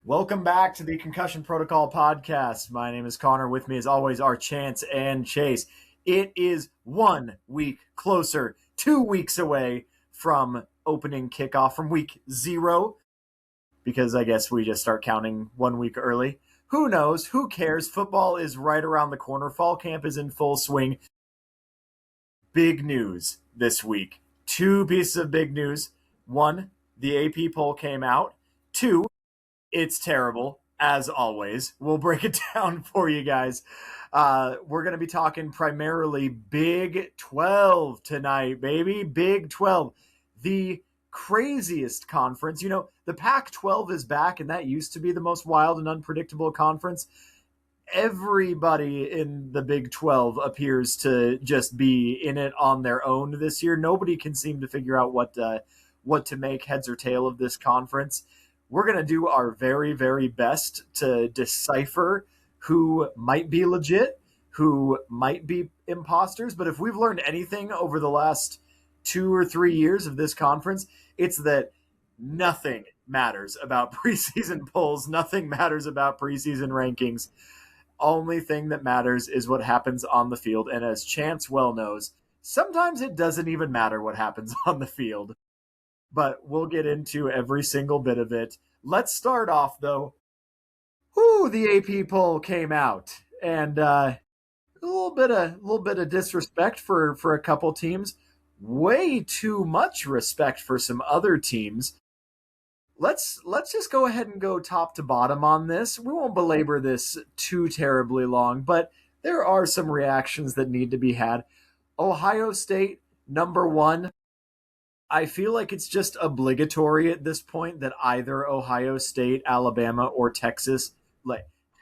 Welcome back to the Concussion Protocol Podcast. My name is Connor. With me, as always, are Chance and Chase. It is 1 week closer, 2 weeks away from opening kickoff, from week 0, because I guess we just start counting 1 week early. Who knows? Who cares? Football is right around the corner. Fall camp is in full swing. Big news this week. 2 pieces of big news. 1, the AP poll came out. 2, it's terrible, as always. We'll break it down for you guys. We're going to be talking primarily Big 12 tonight, baby. Big 12. The craziest conference. You know, the Pac-12 is back, and that used to be the most wild and unpredictable conference. Everybody in the Big 12 appears to just be in it on their own this year. Nobody can seem to figure out what to make heads or tail of this conference. We're going to do our very, very best to decipher who might be legit, who might be imposters. But if we've learned anything over the last 2 or 3 years of this conference, it's that nothing matters about preseason polls. Nothing matters about preseason rankings. Only thing that matters is what happens on the field. And as Chance well knows, sometimes it doesn't even matter what happens on the field. But we'll get into every single bit of it. Let's start off, though. The AP poll came out, and a little bit of disrespect for a couple teams. Way too much respect for some other teams. Let's just go ahead and go top to bottom on this. We won't belabor this too terribly long, but there are some reactions that need to be had. Ohio State, number 1. I feel like it's just obligatory at this point that either Ohio State, Alabama, or Texas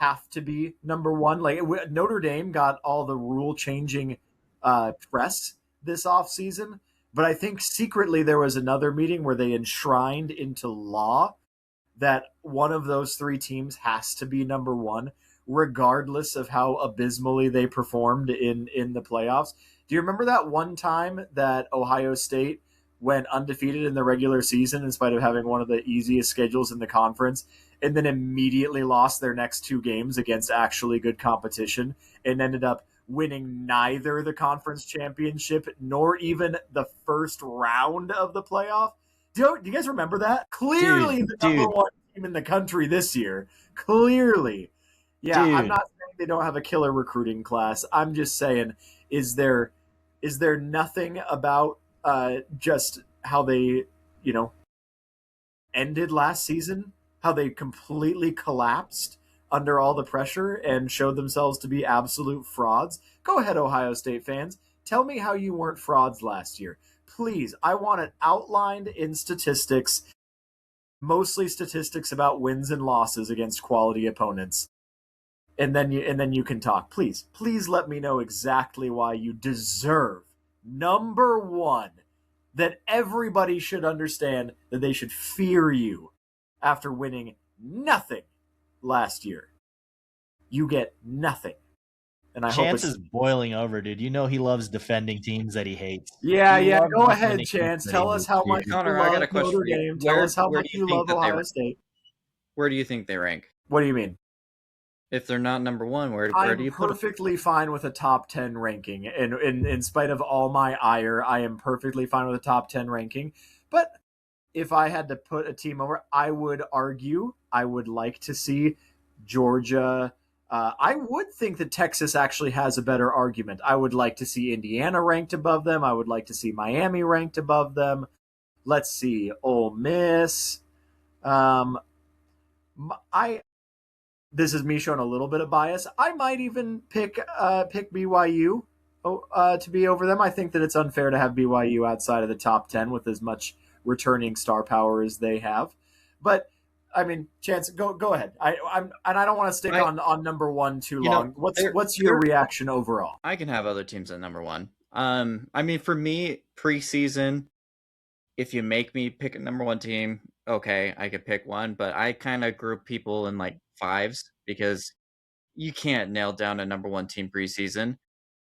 have to be number 1. Notre Dame got all the rule-changing press this offseason, but I think secretly there was another meeting where they enshrined into law that one of those 3 teams has to be number 1, regardless of how abysmally they performed in the playoffs. Do you remember that one time that Ohio State went undefeated in the regular season in spite of having one of the easiest schedules in the conference, and then immediately lost their next 2 games against actually good competition and ended up winning neither the conference championship nor even the first round of the playoff? Do you guys remember that? Clearly the number 1 team in the country this year. Clearly. Yeah, I'm not saying they don't have a killer recruiting class. I'm just saying, is there nothing about just how they, ended last season, how they completely collapsed under all the pressure and showed themselves to be absolute frauds? Go ahead, Ohio State fans. Tell me how you weren't frauds last year. Please, I want it outlined in statistics, mostly statistics about wins and losses against quality opponents. And then you can talk. Please let me know exactly why you deserve number 1, that everybody should understand that they should fear you after winning nothing last year. You get nothing. And I Chance hope is boiling over, dude. You know he loves defending teams that he hates. Yeah. Go ahead, Chance. Tell us how much you Connor, love I got a question Notre for you. Dame. Tell us how much you love Ohio State. Where do you think they rank? What do you mean? If they're not number 1, where do you put them? I'm perfectly fine with a top 10 ranking. And in spite of all my ire, I am perfectly fine with a top 10 ranking. But if I had to put a team over, I would argue I would like to see Georgia. I would think that Texas actually has a better argument. I would like to see Indiana ranked above them. I would like to see Miami ranked above them. Let's see, Ole Miss. This is me showing a little bit of bias. I might even pick BYU to be over them. I think that it's unfair to have BYU outside of the top 10 with as much returning star power as they have. But I mean, Chance, go ahead. I don't want to stick on number 1 too long. What's your reaction overall? I can have other teams at number 1. I mean, for me, preseason, if you make me pick a number 1 team, okay, I could pick one, but I kind of group people in 5s because you can't nail down a number 1 team preseason.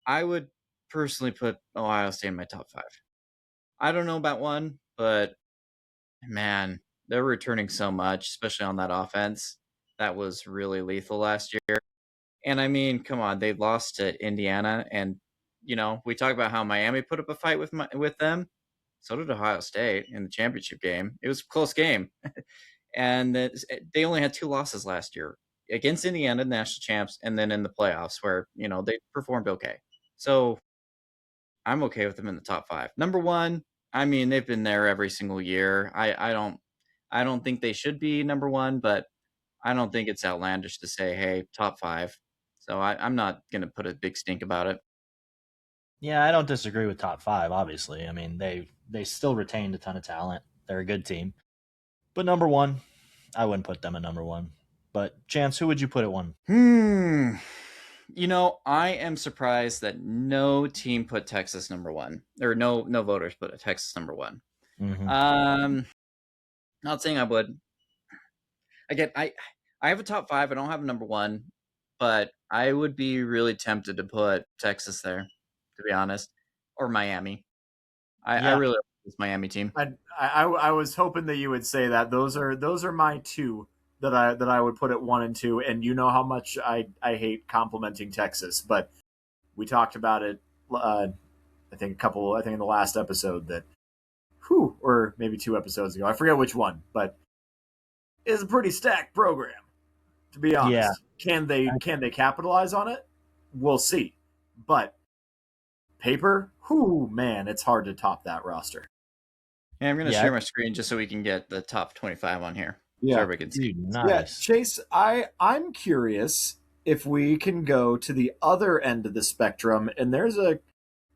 I would personally put Ohio State in my top 5. I don't know about 1, but man, They're returning so much, especially on that offense. That was really lethal last year. And I mean, come on, they lost to Indiana, and we talk about how Miami put up a fight with them. So did Ohio State in the championship game. It was a close game, and they only had 2 losses last year against Indiana, national champs, and then in the playoffs where they performed okay. So I'm okay with them in the top 5. Number 1, I mean, they've been there every single year. I don't think they should be number 1, but I don't think it's outlandish to say, hey, top 5. So I'm not going to put a big stink about it. Yeah, I don't disagree with top 5, obviously. I mean, they still retained a ton of talent. They're a good team. But number 1, I wouldn't put them at number 1. But Chance, who would you put at 1? I am surprised that no team put Texas number 1, or no voters put Texas number 1. Mm-hmm. Not saying I would. Again, I have a top 5. I don't have a number 1, but I would be really tempted to put Texas there, to be honest, or Miami. I really like this Miami team. I was hoping that you would say that. Those are my 2 that I would put at 1 and 2. And you know how much I hate complimenting Texas, but we talked about it. I think in the last episode that, or maybe 2 episodes ago. I forget which one, but it's a pretty stacked program. To be honest, can they capitalize on it? We'll see. But paper, man, it's hard to top that roster. Yeah, I'm going to share my screen just so we can get the top 25 on here. Yeah, so everybody can see. Nice. Yeah, Chase, I'm curious if we can go to the other end of the spectrum, and there's a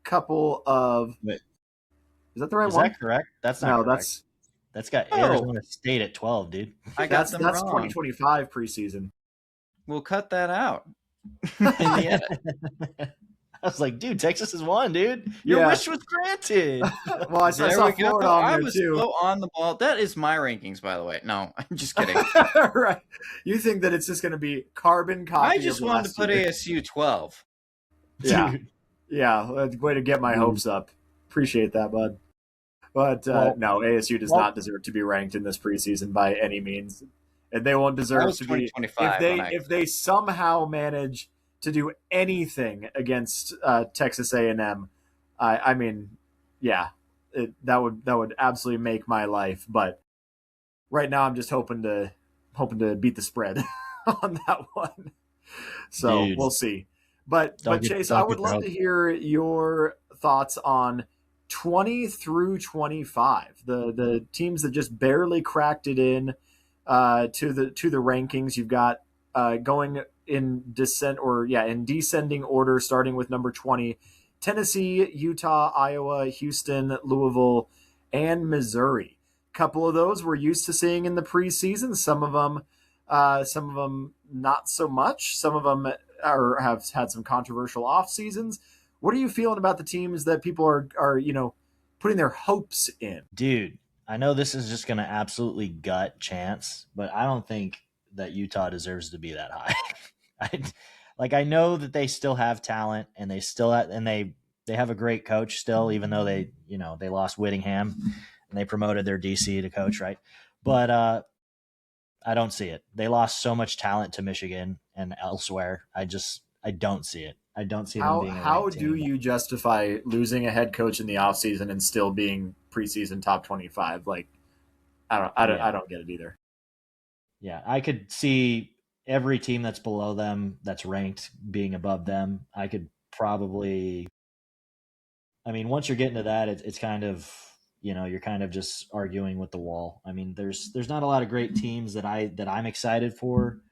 couple of. Is that the right one? Is that correct? That's not correct. That's got Arizona State at 12, dude. That's wrong. 2025 preseason. We'll cut that out. I was like, dude, Texas has won, dude. Your wish was granted. Well, I saw Florida on there too. I was so on the ball. That is my rankings, by the way. No, I'm just kidding. Right. You think that it's just going to be carbon copy? I just wanted to put ASU 12. Yeah. Yeah. Way to get my hopes up. Appreciate that, bud. But no, ASU does not deserve to be ranked in this preseason by any means. And they won't deserve to be. If they somehow manage to do anything against Texas A&M, I mean, yeah, that would absolutely make my life. But right now, I'm just hoping to beat the spread on that one. So we'll see. But Chase, I would love to hear your thoughts on 20 through 25, the teams that just barely cracked it in to the rankings. You've got going in descending order, starting with number 20, Tennessee, Utah, Iowa, Houston, Louisville, and Missouri. A couple of those we're used to seeing in the preseason. Some of them not so much. Some of them have had some controversial off seasons. What are you feeling about the teams that people are putting their hopes in? Dude, I know this is just going to absolutely gut Chance, but I don't think that Utah deserves to be that high. I know that they still have talent, and they have a great coach still, even though they lost Whittingham and they promoted their DC to coach, right? But I don't see it. They lost so much talent to Michigan and elsewhere. I don't see it. I don't see them being a How ranked do team. you justify losing a head coach in the offseason and still being preseason top 25? Like, I don't get it either. Yeah, I could see every team that's below them that's ranked being above them. I could probably, I mean, once you're getting to that, it's kind of, you're kind of just arguing with the wall. I mean, there's not a lot of great teams that I'm excited for.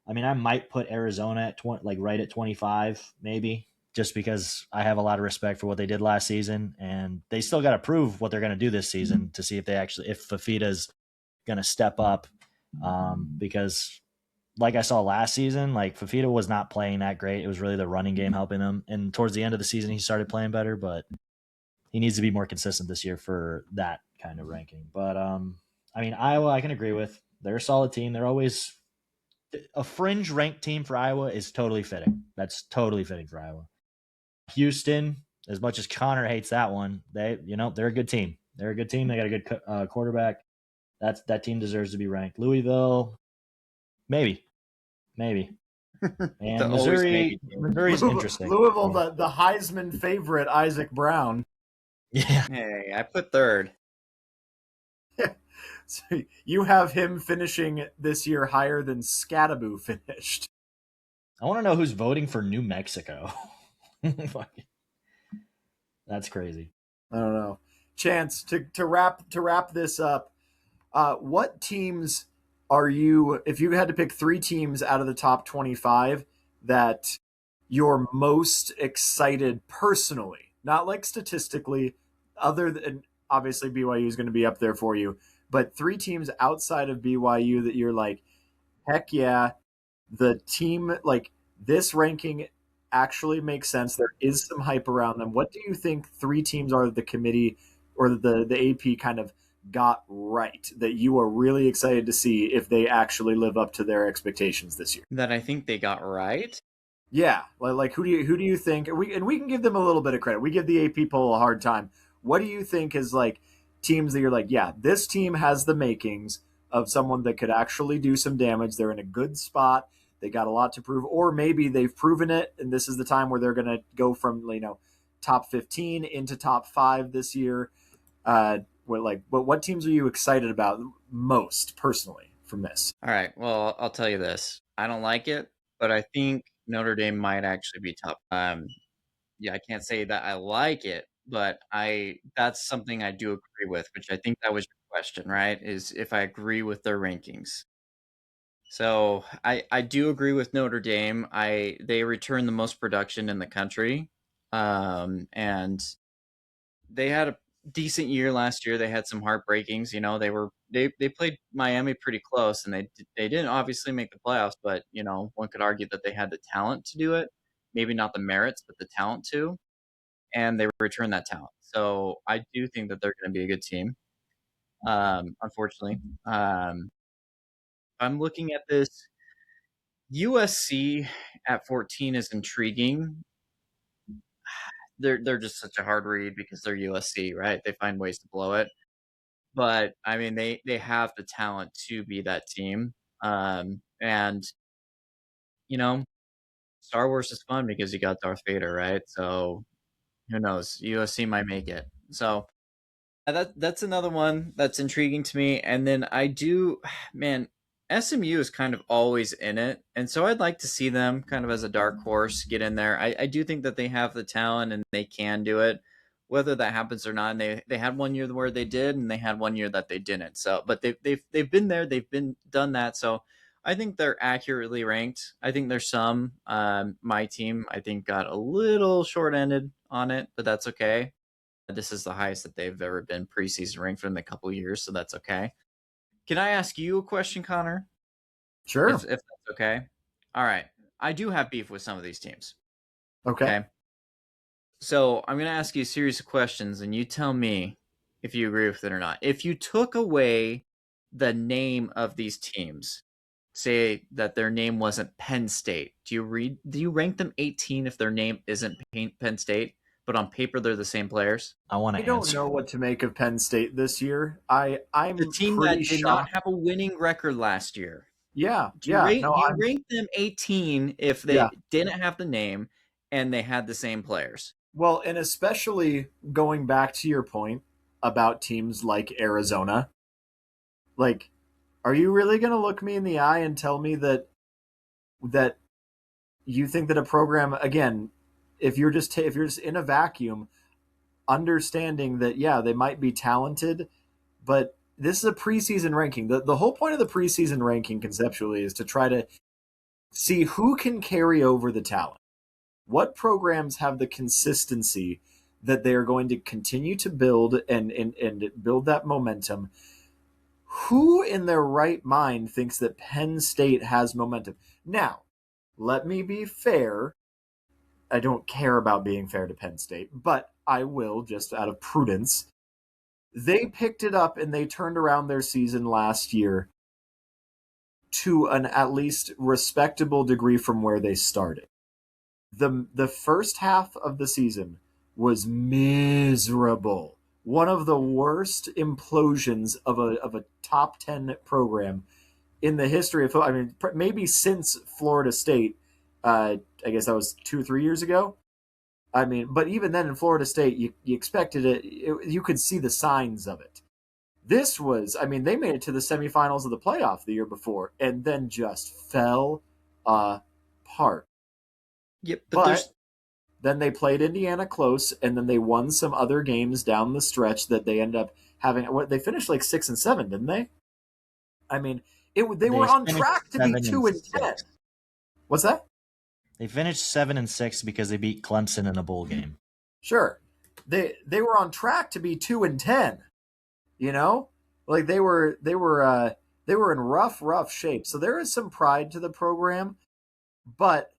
I mean, I might put Arizona at right at 25, maybe, just because I have a lot of respect for what they did last season, and they still got to prove what they're going to do this season to see if Fafita's going to step up. Because like I saw last season, like Fafita was not playing that great. It was really the running game helping him. And towards the end of the season, he started playing better, but he needs to be more consistent this year for that kind of ranking. But I mean, Iowa, I can agree with. They're a solid team. They're always a fringe ranked team for Iowa is totally fitting. That's totally fitting for Iowa. Houston, as much as Connor hates that one, they're a good team. They're a good team. They got a good quarterback. That team deserves to be ranked. Louisville, maybe. And always maybe Missouri's interesting. Louisville, the Heisman favorite, Isaac Brown. Yeah. Hey, I put third. So you have him finishing this year higher than Scattaboo finished. I want to know who's voting for New Mexico. That's crazy. I don't know. Chance, to wrap this up, what teams are you, if you had to pick 3 teams out of the top 25 that you're most excited personally, not like statistically, other than obviously BYU is going to be up there for you, but 3 teams outside of BYU that you're like, heck yeah, the team, like this ranking actually makes sense. There is some hype around them. What do you think 3 teams are that the committee or the AP kind of got right that you are really excited to see if they actually live up to their expectations this year? That I think they got right? Yeah, like who do you think? And we can give them a little bit of credit. We give the AP poll a hard time. What do you think is like teams that you're like, yeah, this team has the makings of someone that could actually do some damage. They're in a good spot. They got a lot to prove, or maybe they've proven it, and this is the time where they're going to go from top 15 into top 5 this year. What teams are you excited about most personally from this? All right. Well, I'll tell you this. I don't like it, but I think Notre Dame might actually be top. Yeah, I can't say that I like it, but that's something I do agree with, which I think that was your question, right? Is if I agree with their rankings. So I do agree with Notre Dame. They return the most production in the country, and they had a decent year last year. They had some heartbreakings. They played Miami pretty close, and they didn't obviously make the playoffs. But one could argue that they had the talent to do it. Maybe not the merits, but the talent to, and they returned that talent. So I do think that they're going to be a good team. Unfortunately, I'm looking at this. USC at 14 is intriguing. They're just such a hard read because they're USC, right? They find ways to blow it. But I mean, they have the talent to be that team. And Star Wars is fun because you got Darth Vader, right? So who knows? USC might make it. So that's another one that's intriguing to me. And then SMU is kind of always in it. And so I'd like to see them kind of as a dark horse get in there. I do think that they have the talent and they can do it, whether that happens or not. And they had one year where they did, and they had one year that they didn't. So, but they've been there, done that. So I think they're accurately ranked. I think there's some, my team, I think got a little short-ended on it, but that's okay. This is the highest that they've ever been preseason ranked in a couple of years, so that's okay. Can I ask you a question, Connor? Sure. If that's okay. All right. I do have beef with some of these teams. Okay. So I'm going to ask you a series of questions, and you tell me if you agree with it or not. If you took away the name of these teams, say that their name wasn't Penn State, do you rank them 18 if their name isn't Penn State, but on paper they're the same players? I don't know what to make of Penn State this year. I'm the team that did not have a winning record last year. Yeah, do you rank them 18 if they didn't have the name and they had the same players? Well, and especially going back to your point about teams like Arizona, like, are you really going to look me in the eye and tell me that you think that a program, again, if you're just in a vacuum, understanding that they might be talented, but this is a preseason ranking. The whole point of the preseason ranking conceptually is to try to see who can carry over the talent. What programs have the consistency that they are going to continue to build and build that momentum? Who in their right mind thinks that Penn State has momentum? Now, let me be fair. I don't care about being fair to Penn State, but I will just out of prudence. They picked it up and they turned around their season last year to an at least respectable degree from where they started. The first half of the season was miserable one of the worst implosions of a top 10 program in the history of football. I mean, maybe since Florida State. I guess that was 2 or 3 years ago. I mean, but even then in Florida State, you expected it. You could see the signs of it. This was, I mean, they made it to the semifinals of the playoff the year before and then just fell apart. Yep, but then they played Indiana close, and then they won some other games down the stretch that they end up having. What, they finished like 6-7, didn't they? I mean, they were on track to be 2-10. What's that? They finished 7-6 because they beat Clemson in a bowl game. Sure, they were on track to be 2-10. You know, like they were in rough shape. So there is some pride to the program, but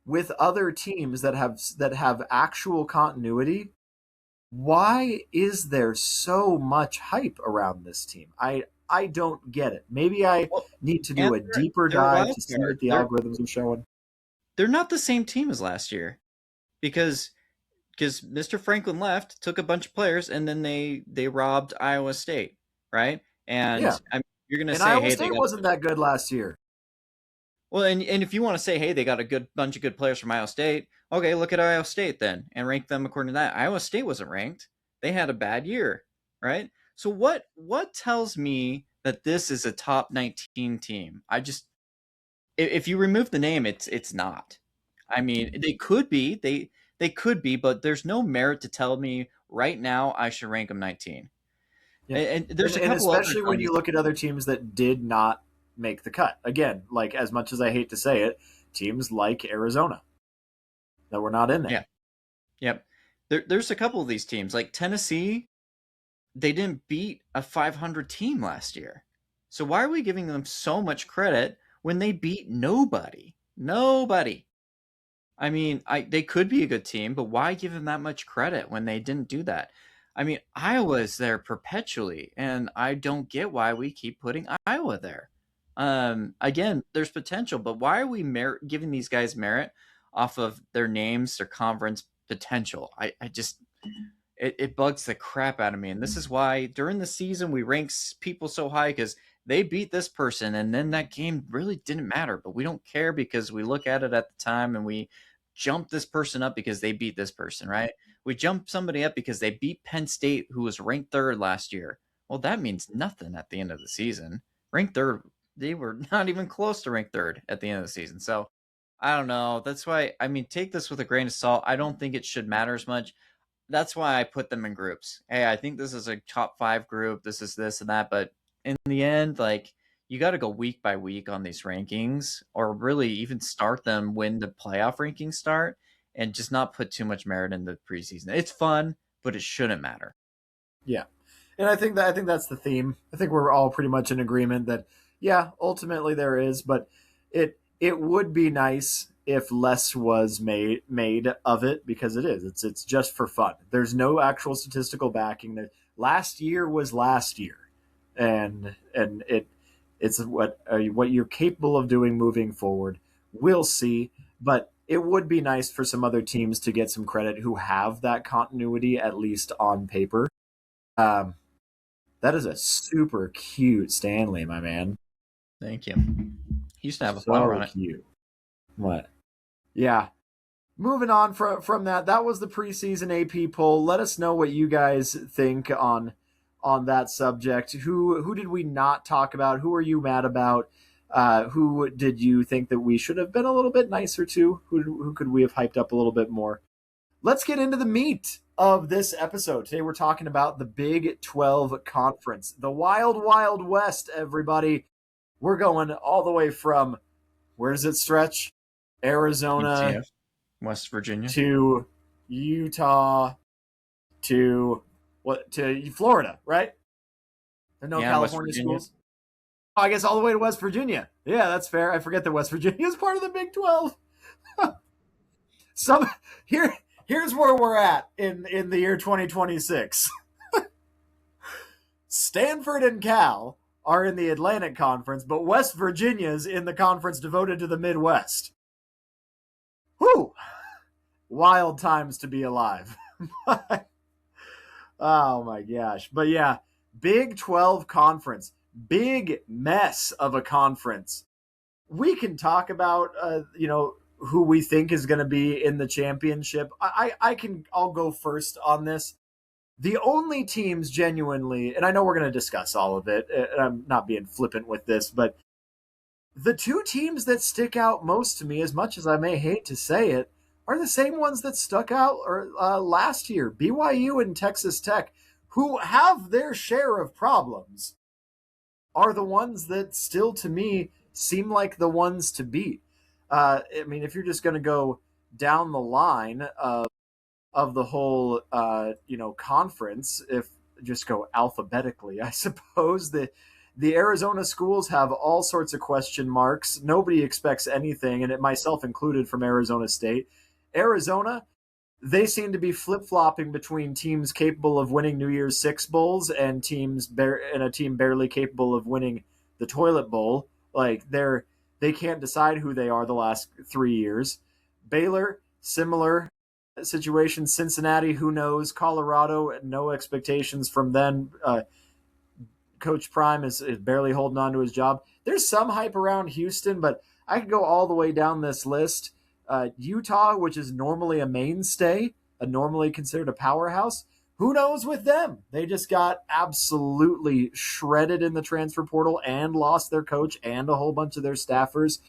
with other teams that have actual continuity, why is there so much hype around this team? I don't get it. Maybe I need to do a deeper dive to see what the algorithms are showing. They're not the same team as last year because Mr. Franklin left, took a bunch of players, and then they robbed Iowa State, right? And yeah. I mean, you're going to say, Iowa State wasn't that good last year. Well, and if you want to say, hey, they got a bunch of good players from Iowa State, okay, look at Iowa State then and rank them according to that. Iowa State wasn't ranked. They had a bad year, right? So what tells me that this is a top 19 team? If you remove the name, it's not. I mean, they could be. They could be, but there's no merit to tell me right now I should rank them 19. Yeah. And there's a couple, especially when you look at other teams that did not make the cut. Again, like as much as I hate to say it, teams like Arizona that were not in there. Yeah. Yep. There's a couple of these teams like Tennessee. They didn't beat a 500 team last year. So why are we giving them so much credit when they beat nobody? Nobody. I mean, they could be a good team, but why give them that much credit when they didn't do that? I mean, Iowa is there perpetually, and I don't get why we keep putting Iowa there. Again, there's potential, but why are we giving these guys merit off of their names, their conference potential? It bugs the crap out of me. And this is why during the season we rank people so high because they beat this person and then that game really didn't matter, but we don't care because we look at it at the time and we jump this person up because they beat this person, right? We jump somebody up because they beat Penn State, who was ranked 3rd last year. Well, that means nothing at the end of the season. Ranked 3rd, they were not even close to ranked 3rd at the end of the season. So I don't know. That's why, I mean, take this with a grain of salt. I don't think it should matter as much. That's why I put them in groups. Hey, I think this is a top 5 group. This is this and that. But in the end, like, you got to go week by week on these rankings or really even start them when the playoff rankings start and just not put too much merit in the preseason. It's fun, but it shouldn't matter. Yeah. And I think that's the theme. I think we're all pretty much in agreement that, yeah, ultimately there is, but it would be nice if less was made of it because it is. It's just for fun. There's no actual statistical backing. Last year was last year, and it's what you're capable of doing moving forward. We'll see, but it would be nice for some other teams to get some credit who have that continuity at least on paper. That is a super cute Stanley, my man. Thank you. He used to have a flower on it. Cute. What? Yeah. Moving on from that, that was the preseason AP poll. Let us know what you guys think on that subject. Who did we not talk about? Who are you mad about? Who did you think that we should have been a little bit nicer to? Who could we have hyped up a little bit more? Let's get into the meat of this episode. Today we're talking about the Big 12 Conference. The Wild, Wild West, everybody. We're going all the way from, where does it stretch? Arizona, UTF, West Virginia, to Utah, to Florida, right? There are no California schools. Oh, I guess all the way to West Virginia. Yeah, that's fair. I forget that West Virginia is part of the Big 12. Here's where we're at in the year 2026. Stanford and Cal are in the Atlantic Conference, but West Virginia's in the conference devoted to the Midwest. Whew! Wild times to be alive. Oh my gosh. But yeah, Big 12 conference, big mess of a conference. We can talk about, who we think is going to be in the championship. I'll go first on this. The only teams genuinely, and I know we're going to discuss all of it, and I'm not being flippant with this, but the two teams that stick out most to me, as much as I may hate to say it, are the same ones that stuck out last year, BYU and Texas Tech, who have their share of problems, are the ones that still, to me, seem like the ones to beat. If you're just going to go down the line of the whole, conference, if just go alphabetically, I suppose that the Arizona schools have all sorts of question marks. Nobody expects anything, and it myself included, from Arizona State. Arizona, they seem to be flip-flopping between teams capable of winning New Year's Six bowls and a team barely capable of winning the toilet bowl. Like they can't decide who they are the last 3 years. Baylor, similar situation. Cincinnati, who knows? Colorado, no expectations from them. Coach Prime is barely holding on to his job. There's some hype around Houston, but I could go all the way down this list. Utah, which is normally a mainstay, normally considered a powerhouse, who knows with them? They just got absolutely shredded in the transfer portal and lost their coach and a whole bunch of their staffers.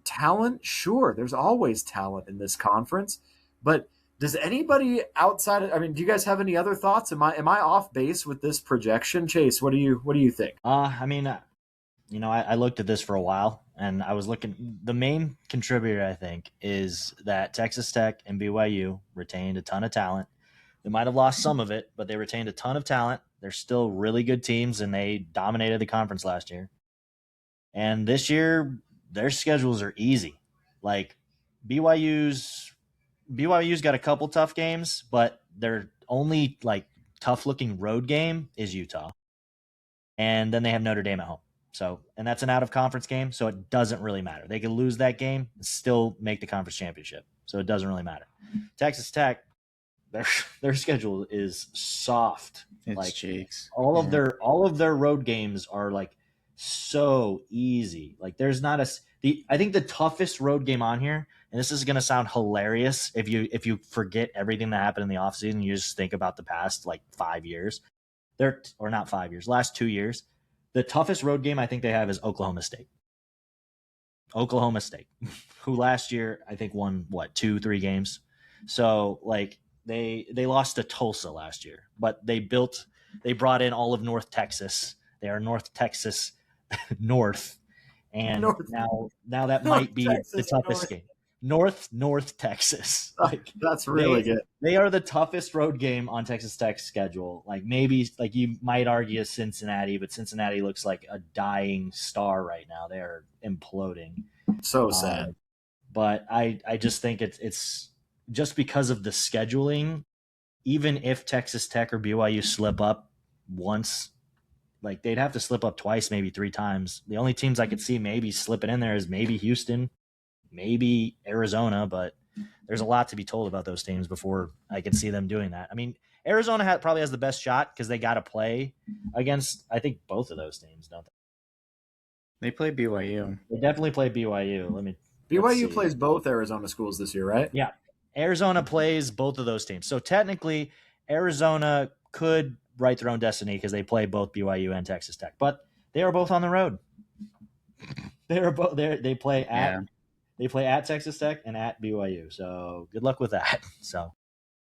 Talent, sure, there's always talent in this conference, but does anybody outside of, do you guys have any other thoughts? Am I off base with this projection? Chase, what do you think? I looked at this for a while, and I was looking. The main contributor, I think, is that Texas Tech and BYU retained a ton of talent. They might have lost some of it, but they retained a ton of talent. They're still really good teams, and they dominated the conference last year. And this year, their schedules are easy. Like BYU's got a couple tough games, but their only tough-looking road game is Utah. And then they have Notre Dame at home. So, and that's an out-of-conference game, so it doesn't really matter. They could lose that game and still make the conference championship, so it doesn't really matter. Texas Tech, their schedule is soft. It's cheeks. All of their road games are so easy. There's not I think the toughest road game on here, and this is going to sound hilarious if you forget everything that happened in the offseason and you just think about the past 5 years. Last 2 years. The toughest road game I think they have is Oklahoma State. Oklahoma State, who last year I think won 2-3 games. So they lost to Tulsa last year, but they brought in all of North Texas. They are North Texas North. And now that might be the toughest game. North Texas. That's really good. They are the toughest road game on Texas Tech's schedule. Maybe you might argue Cincinnati, but Cincinnati looks like a dying star right now. They are imploding. So sad. But I just think it's just because of the scheduling. Even if Texas Tech or BYU slip up once, they'd have to slip up twice, maybe 3 times. The only teams I could see maybe slipping in there is maybe Houston, maybe Arizona, but there's a lot to be told about those teams before I could see them doing that. Arizona probably has the best shot because they got to play against, I think, both of those teams, don't they? They play BYU. They definitely play BYU. BYU plays both Arizona schools this year, right? Yeah. Arizona plays both of those teams. So technically, Arizona could write their own destiny because they play both BYU and Texas Tech, but they are both on the road. They play at Texas Tech and at BYU. So good luck with that. So,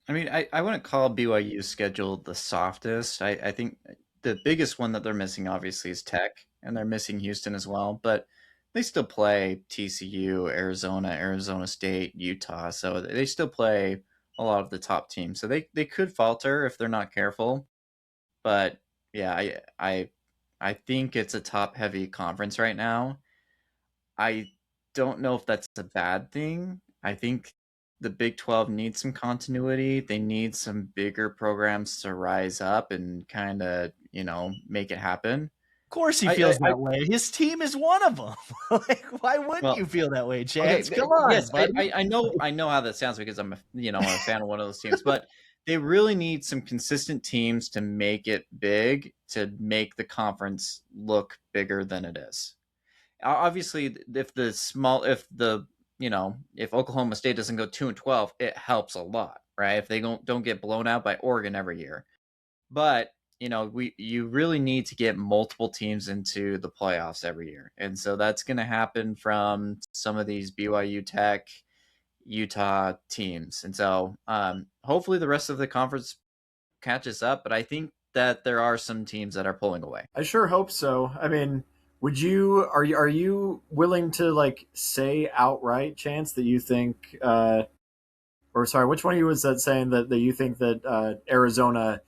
I wouldn't call BYU's schedule the softest. I think the biggest one that they're missing obviously is Tech, and they're missing Houston as well, but they still play TCU, Arizona State, Utah. So they still play a lot of the top teams. So they could falter if they're not careful. But yeah, I think it's a top-heavy conference right now. I don't know if that's a bad thing. I think the Big 12 needs some continuity. They need some bigger programs to rise up and kind of, make it happen. Of course he feels that way. His team is one of them. Why wouldn't you feel that way, Chance? Okay, come on. Yes, I know how that sounds because I'm a fan of one of those teams. But they really need some consistent teams to make it big, to make the conference look bigger than it is. Obviously, if Oklahoma State doesn't go 2-12, it helps a lot, right? If they don't get blown out by Oregon every year, but you really need to get multiple teams into the playoffs every year, and so that's going to happen from some of these BYU Tech, Utah teams, and so hopefully the rest of the conference catches up. But I think that there are some teams that are pulling away. I sure hope so. I mean, are you willing to like say outright, Chance, that you think or sorry, which one of you was that saying that you think that Arizona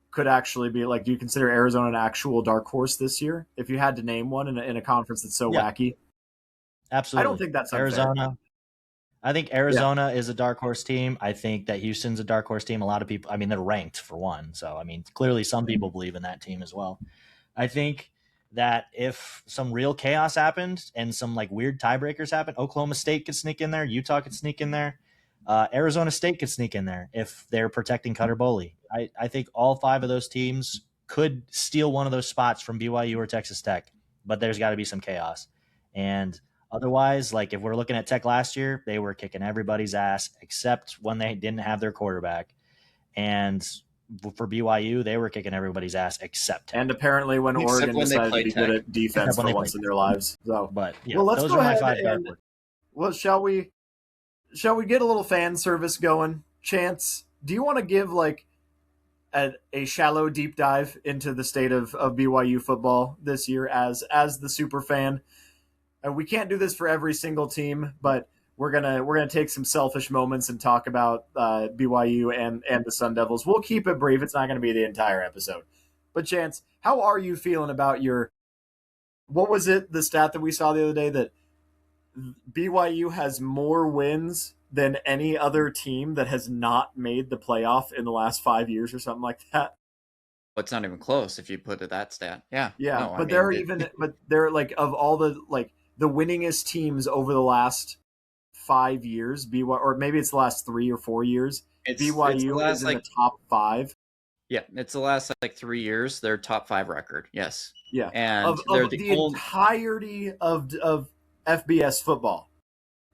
could actually be like, do you consider Arizona an actual dark horse this year? If you had to name one in a conference that's so wacky. Absolutely. I don't think that's unfair. Arizona. I think Arizona is a dark horse team. I think that Houston's a dark horse team. A lot of people, I mean, they're ranked for one. So, I mean, clearly some people believe in that team as well. I think that if some real chaos happened and some like weird tiebreakers happened, Oklahoma State could sneak in there. Utah could sneak in there. Arizona State could sneak in there if they're protecting Cutter Boley. I think all 5 of those teams could steal one of those spots from BYU or Texas Tech, but there's got to be some chaos. And otherwise, like if we're looking at Tech last year, they were kicking everybody's ass except when they didn't have their quarterback. And for BYU, they were kicking everybody's ass except Tech. And apparently when Oregon decided to be good at defense for once in their lives. So, but well, let's go ahead and well, shall we get a little fan service going? Chance, do you want to give like a shallow deep dive into the state of BYU football this year as the super fan? And we can't do this for every single team, but we're gonna take some selfish moments and talk about BYU and the Sun Devils. We'll keep it brief. It's not going to be the entire episode. But Chance, how are you feeling about what was it, the stat that we saw the other day, that BYU has more wins than any other team that has not made the playoff in the last 5 years or something like that? Well, it's not even close if you put it that stat. Yeah. Yeah. No, but they're like, of all the like the winningest teams over the last 5 years, BYU, or maybe it's the last 3 or 4 years, BYU is in the top 5. Yeah, it's the last like 3 years, their top 5 record. Yes. Yeah. And they're the entirety of FBS football.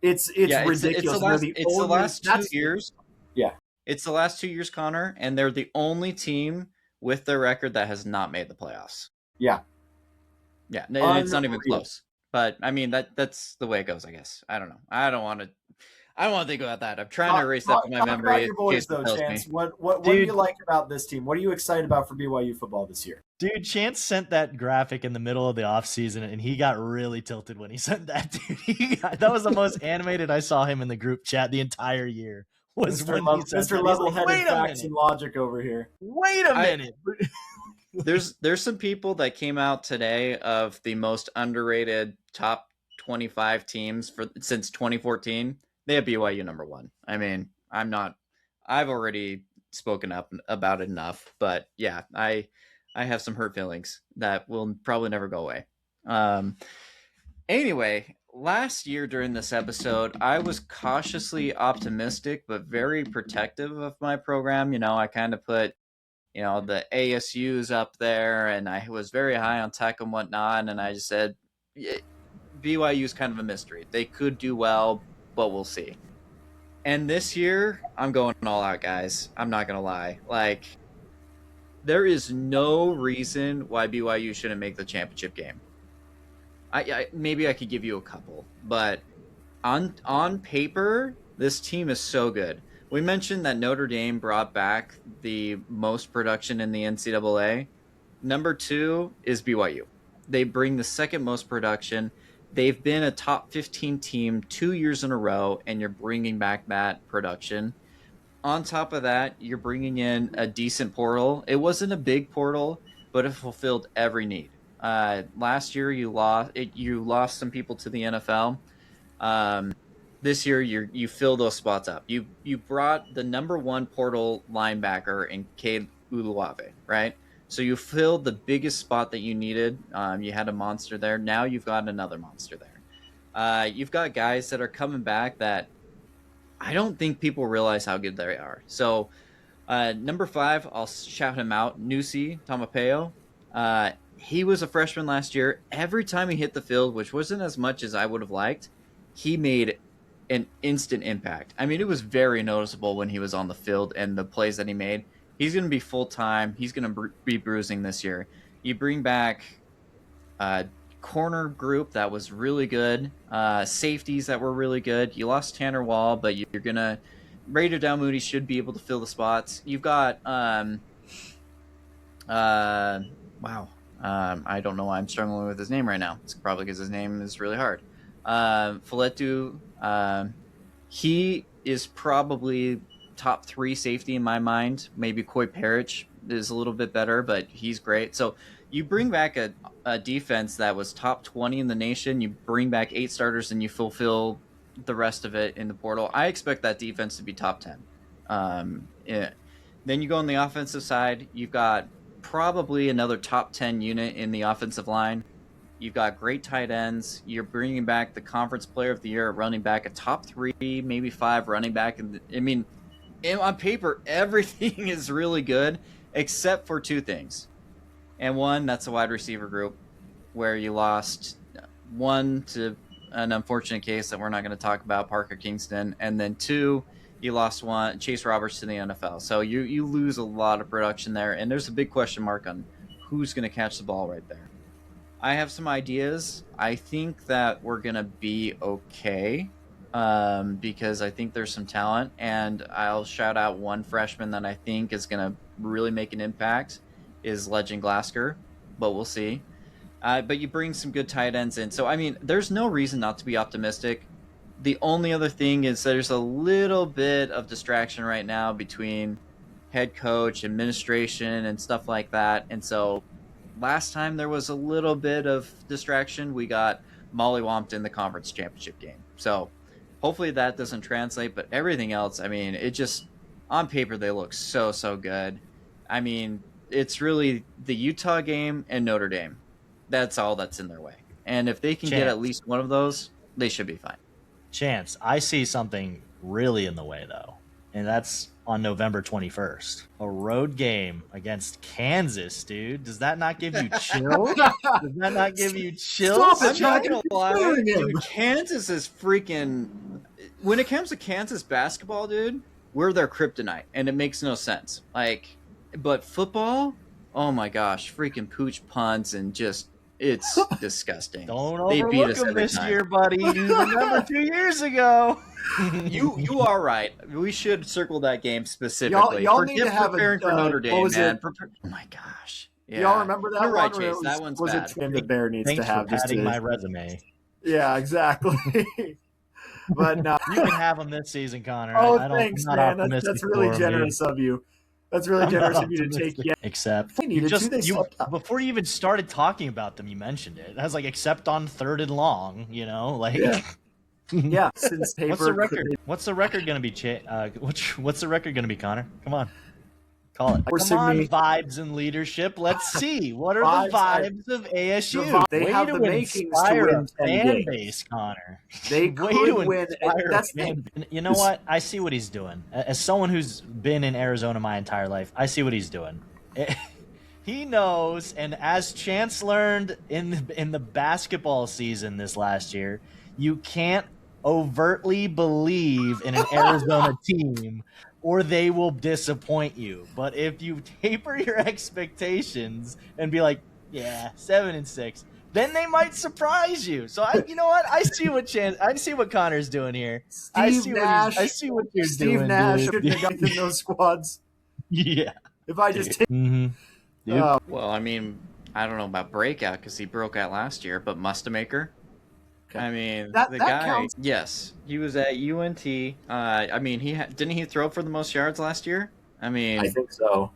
It's ridiculous. It's the last 2 years. Yeah. It's the last 2 years, Connor, and they're the only team with their record that has not made the playoffs. Yeah. Yeah, it's not even close. But I mean that's the way it goes, I guess. I don't know. I don't want to think about that. I'm trying to erase that from my memory. About your boys, though, Chance. What do you like about this team? What are you excited about for BYU football this year? Dude, Chance sent that graphic in the middle of the offseason, and he got really tilted when he sent that. Dude, that was the most animated I saw him in the group chat the entire year. Mr. Level-headed facts and logic over here. Wait a minute. There's some people that came out today of the most underrated top 25 teams since 2014. They have BYU number 1. I mean, I've already spoken up about it enough, but yeah, I have some hurt feelings that will probably never go away. Anyway, last year during this episode, I was cautiously optimistic, but very protective of my program. I kind of put, the ASUs up there, and I was very high on Tech and whatnot. And I just said, BYU is kind of a mystery. They could do well, but we'll see. And this year, I'm going all out, guys. I'm not going to lie. Like, there is no reason why BYU shouldn't make the championship game. Maybe I could give you a couple, but on paper, this team is so good. We mentioned that Notre Dame brought back the most production in the NCAA. Number 2 is BYU. They bring the second most production. They've been a top 15 team 2 years in a row, and you're bringing back that production. On top of that, you're bringing in a decent portal. It wasn't a big portal, but it fulfilled every need. Last year, you lost some people to the NFL. This year, you fill those spots up. You brought the number 1 portal linebacker in Cade Uluave, right? So you filled the biggest spot that you needed. You had a monster there. Now you've got another monster there. You've got guys that are coming back that I don't think people realize how good they are. So Number 5, I'll shout him out, Nusi Tamapeo. He was a freshman last year. Every time he hit the field, which wasn't as much as I would have liked, he made an instant impact. I mean, it was very noticeable when he was on the field and the plays that he made. He's going to be full-time. He's going to be bruising this year. You bring back a corner group that was really good, safeties that were really good. You lost Tanner Wall, but you're going to – Raider Down Moody should be able to fill the spots. You've got I don't know why I'm struggling with his name right now. It's probably because his name is really hard. Faletu, he is probably top 3 safety in my mind. Maybe Coy Parrish is a little bit better, but he's great. So you bring back a defense that was top 20 in the nation. You bring back 8 starters and you fulfill the rest of it in the portal. I expect that defense to be top 10. Then you go on the offensive side. You've got probably another top 10 unit in the offensive line. You've got great tight ends. You're bringing back the conference player of the year at running back, a top 3, maybe 5 running back. And I mean, on paper, everything is really good except for 2 things. And one, that's a wide receiver group where you lost one to an unfortunate case that we're not going to talk about, Parker Kingston. And then 2, you lost one, Chase Roberts, to the NFL. So you lose a lot of production there. And there's a big question mark on who's going to catch the ball right there. I have some ideas. I think that we're going to be okay because I think there's some talent. And I'll shout out one freshman that I think is going to really make an impact is Legend Glasker, but we'll see. But you bring some good tight ends in. So, I mean, there's no reason not to be optimistic. The only other thing is there's a little bit of distraction right now between head coach, administration, and stuff like that. And so last time there was a little bit of distraction. We got mollywomped in the conference championship game. So hopefully that doesn't translate. But everything else, I mean, it just, on paper, they look so good. I mean, it's really the Utah game and Notre Dame. That's all that's in their way. And if they can get at least one of those, they should be fine. Chance, I see something really in the way, though, and that's on November 21st. A road game against Kansas, dude. Does that not give you chills? Does that not give you chills? I'm not going to lie. Dude, Kansas is freaking – when it comes to Kansas basketball, dude, we're their kryptonite, and it makes no sense. But football, oh my gosh, freaking pooch punts and just – it's disgusting. Don't they beat us every this time. Year, buddy. You remember 2 years ago. You are right. We should circle that game specifically. Y'all need to have preparing for Notre Dame, man. Oh my gosh. Yeah. Y'all remember that? You're one? Right, Chase. That one's bad. Was it Bear needs Thanks to have for padding my resume. Yeah, exactly. But no. You can have them this season, Connor. Oh, thanks, man. That's really generous of you. That's really generous of you to take. Yeah. Except before you even started talking about them, you mentioned it. I was like, except on 3rd and long, you know, like. Yeah. Since paper. What's the record? What's the record going to be? What's the record going to be, Connor? Come on, call it. Come on, vibes and leadership. Let's see. What are the vibes of ASU? They have the makings to win a fan base, Connor. They could win. That's you know what? I see what he's doing. As someone who's been in Arizona my entire life, I see what he's doing. He knows, and as Chance learned in the basketball season this last year, you can't overtly believe in an Arizona team or they will disappoint you. But if you taper your expectations and be like, yeah, 7-6, then they might surprise you. So you know what? I see what Connor's doing here. I see what you're doing. Steve Nash couldn't have gotten in those squads. Yeah. If I just take well, I mean, I don't know about breakout because he broke out last year, but Mustamaker. I mean, the guy. Counts. Yes, he was at UNT. I mean, didn't he throw for the most yards last year? I mean, I think so.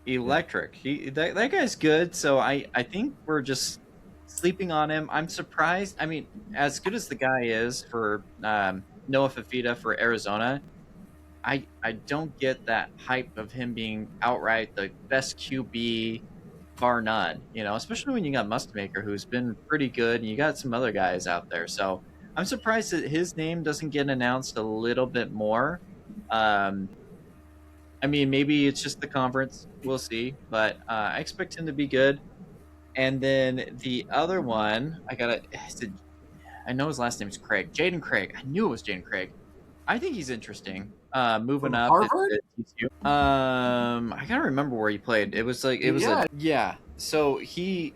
Electric. That guy's good. So I think we're just sleeping on him. I'm surprised. I mean, as good as the guy is for Noah Fifita for Arizona, I don't get that hype of him being outright the best QB. Bar none, you know, especially when you got Mustamaker, who's been pretty good, and you got some other guys out there. So I'm surprised that his name doesn't get announced a little bit more. I mean, maybe it's just the conference. We'll see. But I expect him to be good. And then the other one, I know his last name is Craig. Jaden Craig. I knew it was Jaden Craig. I think he's interesting. Moving From up Harvard? at TCU. I gotta remember where he played. It was Yeah. So he's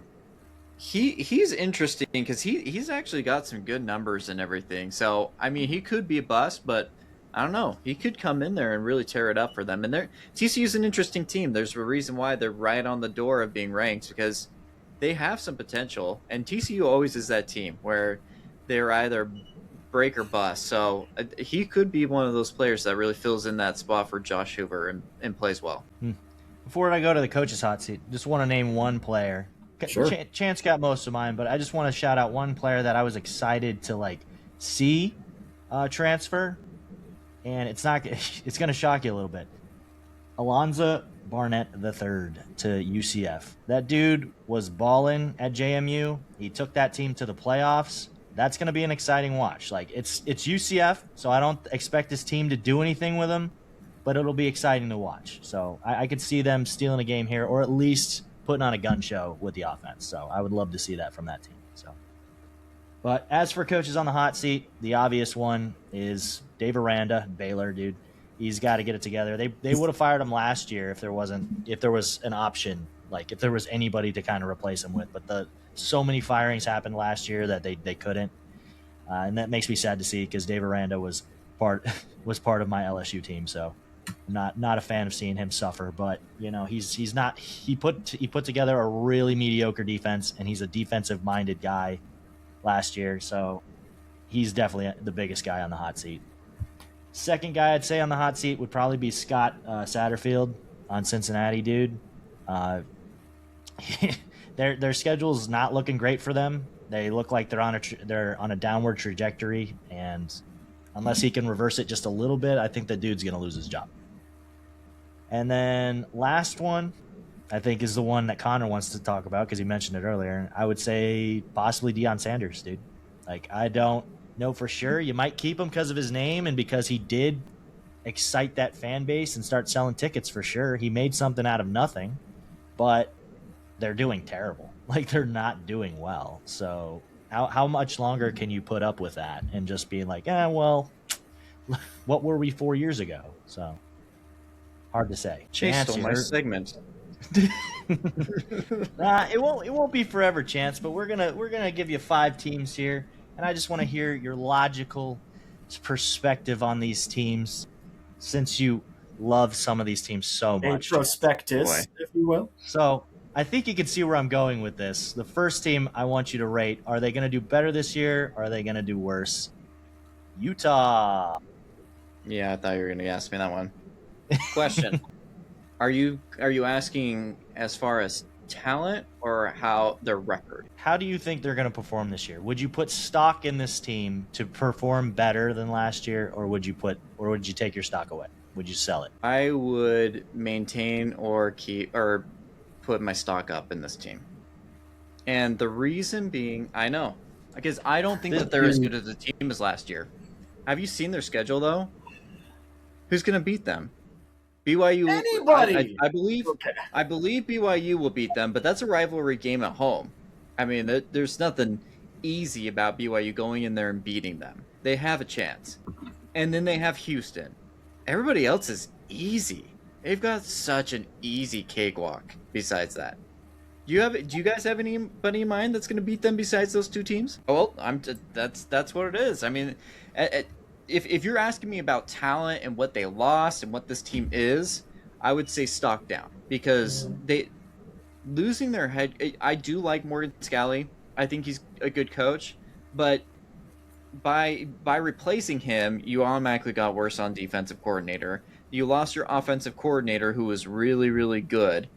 interesting because he's actually got some good numbers and everything. So I mean, he could be a bust, but I don't know. He could come in there and really tear it up for them. And TCU's an interesting team. There's a reason why they're right on the door of being ranked because they have some potential. And TCU always is that team where they're either break or bust. So he could be one of those players that really fills in that spot for Josh Hoover and plays well. Before I go to the coach's hot seat, just want to name one player. Sure. Chance got most of mine, but I just want to shout out one player that I was excited to see transfer, and it's going to shock you a little bit. Alonzo Barnett III to UCF. That dude was balling at JMU. He took that team to the playoffs. That's going to be an exciting watch. It's UCF, so I don't expect this team to do anything with him, but it'll be exciting to watch. So I could see them stealing a game here, or at least putting on a gun show with the offense. So I would love to see that from that team. But as for coaches on the hot seat, the obvious one is Dave Aranda, Baylor, dude. He's got to get it together. They would have fired him last year if there was an option, if there was anybody to kind of replace him with. But so many firings happened last year that they couldn't, and that makes me sad to see because Dave Aranda was part of my LSU team. So I'm not a fan of seeing him suffer. But he put together a really mediocre defense, and he's a defensive minded guy last year. So he's definitely the biggest guy on the hot seat. Second guy I'd say on the hot seat would probably be Scott Satterfield on Cincinnati, dude. Their schedule's not looking great for them. They look like they're on a downward trajectory, and unless he can reverse it just a little bit, I think the dude's going to lose his job. And then last one, I think, is the one that Connor wants to talk about because he mentioned it earlier. I would say possibly Deion Sanders, dude. I don't know for sure. You might keep him because of his name and because he did excite that fan base and start selling tickets for sure. He made something out of nothing, but they're doing terrible. They're not doing well. So how much longer can you put up with that and just being well, what were we 4 years ago? So hard to say. Chase stole my segment. It won't be forever, Chance, but we're gonna give you 5 teams here, and I just want to hear your logical perspective on these teams, since you love some of these teams so much. A prospectus, if you will. So I think you can see where I'm going with this. The first team I want you to rate: are they going to do better this year? Or are they going to do worse? Utah. Yeah, I thought you were going to ask me that one. Question. Are you asking as far as talent or how their record? How do you think they're going to perform this year? Would you put stock in this team to perform better than last year, or would you take your stock away? Would you sell it? I would maintain or put my stock up in this team. And the reason being, I know, because I don't think that they're as good as a team as last year. Have you seen their schedule though? Who's going to beat them? BYU. Anybody. I believe. Okay. I believe BYU will beat them, but that's a rivalry game at home. I mean, there's nothing easy about BYU going in there and beating them. They have a chance, and then they have Houston. Everybody else is easy. They've got such an easy cakewalk. Besides that, do you guys have anybody in mind that's going to beat them besides those 2 teams? Oh, well, that's what it is. I mean, if you're asking me about talent and what they lost and what this team is, I would say stock down, because they losing their head. I do like Morgan Scalley. I think he's a good coach, but by replacing him, you automatically got worse on defensive coordinator. You lost your offensive coordinator, who was really, really good,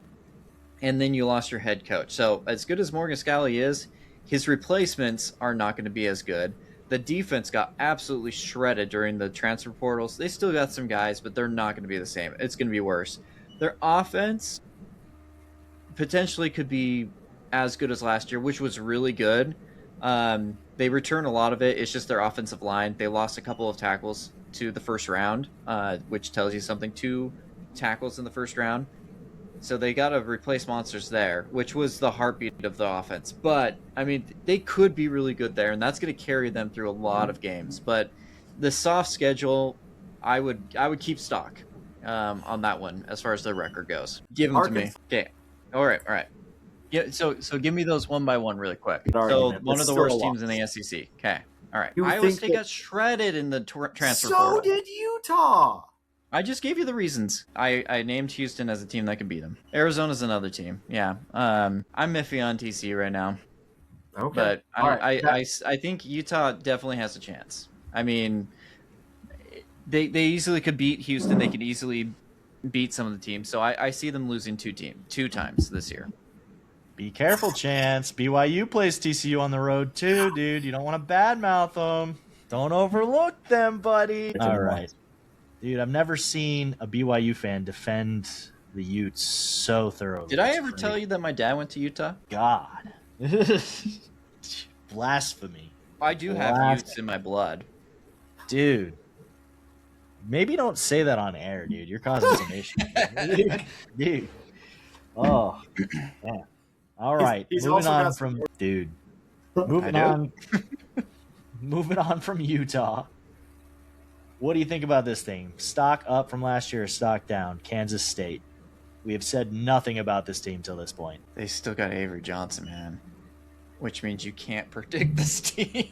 and then you lost your head coach. So as good as Morgan Scalley is, his replacements are not going to be as good. The defense got absolutely shredded during the transfer portals. They still got some guys, but they're not going to be the same. It's going to be worse. Their offense potentially could be as good as last year, which was really good. They return a lot of it. It's just their offensive line. They lost a couple of tackles to the first round, which tells you something. Two tackles in the first round. So they got to replace monsters there, which was the heartbeat of the offense. But, I mean, they could be really good there, and that's going to carry them through a lot of games. But the soft schedule, I would keep stock on that one as far as the record goes. Give them to me. Okay. All right. Yeah. So give me those one by one really quick. So one of the worst teams in the SEC. Okay. All right. Iowa State got shredded in the transfer portal. So did Utah. I just gave you the reasons. I named Houston as a team that could beat them. Arizona's another team. Yeah. I'm iffy on TCU right now. Okay. But I think Utah definitely has a chance. I mean, they easily could beat Houston. They could easily beat some of the teams. So I see them losing two times this year. Be careful, Chance. BYU plays TCU on the road too, dude. You don't want to badmouth them. Don't overlook them, buddy. All right. Dude, I've never seen a BYU fan defend the Utes so thoroughly. Did I ever tell you that my dad went to Utah? God. Blasphemy. I do have Utes in my blood. Dude. Maybe don't say that on air, dude. You're causing some issues. Dude. Oh. Yeah. All right. Moving on from dude. Moving on from Utah. What do you think about this thing? Stock up from last year or stock down? Kansas State. We have said nothing about this team till this point. They still got Avery Johnson, man. Which means you can't predict this team.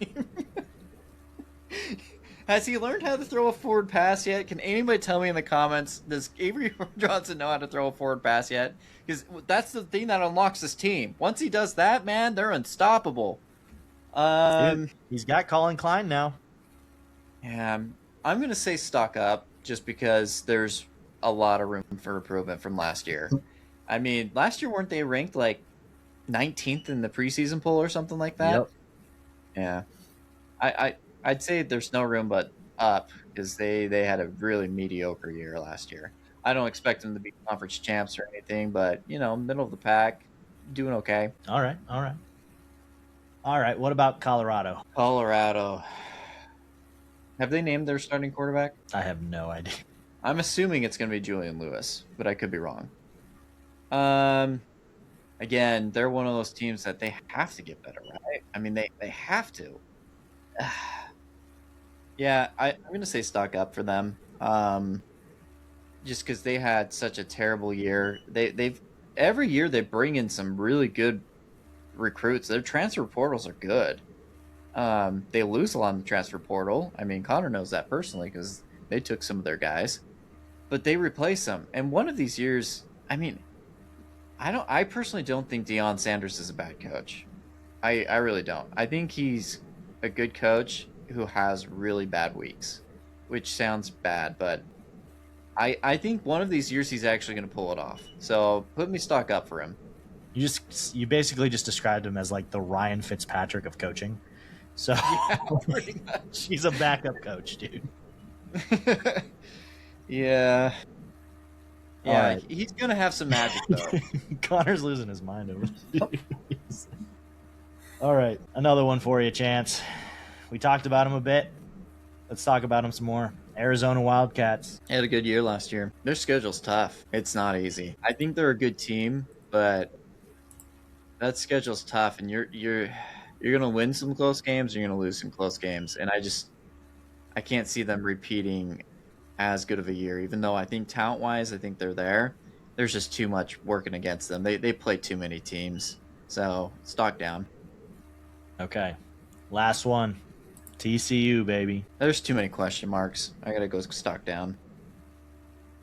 Has he learned how to throw a forward pass yet? Can anybody tell me in the comments, does Avery Johnson know how to throw a forward pass yet? Because that's the thing that unlocks this team. Once he does that, man, they're unstoppable. Dude, he's got Colin Klein now. Yeah, I'm going to say stock up just because there's a lot of room for improvement from last year. I mean, last year weren't they ranked like 19th in the preseason poll or something like that? Yep. Yeah. I'd say there's no room but up because they had a really mediocre year last year. I don't expect them to be conference champs or anything, but, middle of the pack, doing okay. All right. What about Colorado? Have they named their starting quarterback? I have no idea. I'm assuming it's going to be Julian Lewis, but I could be wrong. Again, they're one of those teams that they have to get better, right? I mean, they have to. Yeah, I'm going to say stock up for them. Just because they had such a terrible year. They've every year they bring in some really good recruits. Their transfer portals are good. They lose a lot in the transfer portal. I mean, Connor knows that personally because they took some of their guys, but they replace them. And one of these years, I mean, I personally don't think Deion Sanders is a bad coach. I really don't. I think he's a good coach who has really bad weeks, which sounds bad, but I think one of these years he's actually going to pull it off. So put me stock up for him. You basically just described him as like the Ryan Fitzpatrick of coaching. So yeah, pretty much. He's a backup coach, dude. Yeah. Yeah, right. He's going to have some magic, though. Connor's losing his mind over this. All right, another one for you, Chance. We talked about him a bit. Let's talk about him some more. Arizona Wildcats. They had a good year last year. Their schedule's tough. It's not easy. I think they're a good team, but that schedule's tough, and you're going to win some close games, you're going to lose some close games, and I can't see them repeating as good of a year, even though I think talent-wise, I think they're there. There's just too much working against them. They play too many teams, so stock down. Okay, last one. TCU, baby. There's too many question marks. I got to go stock down.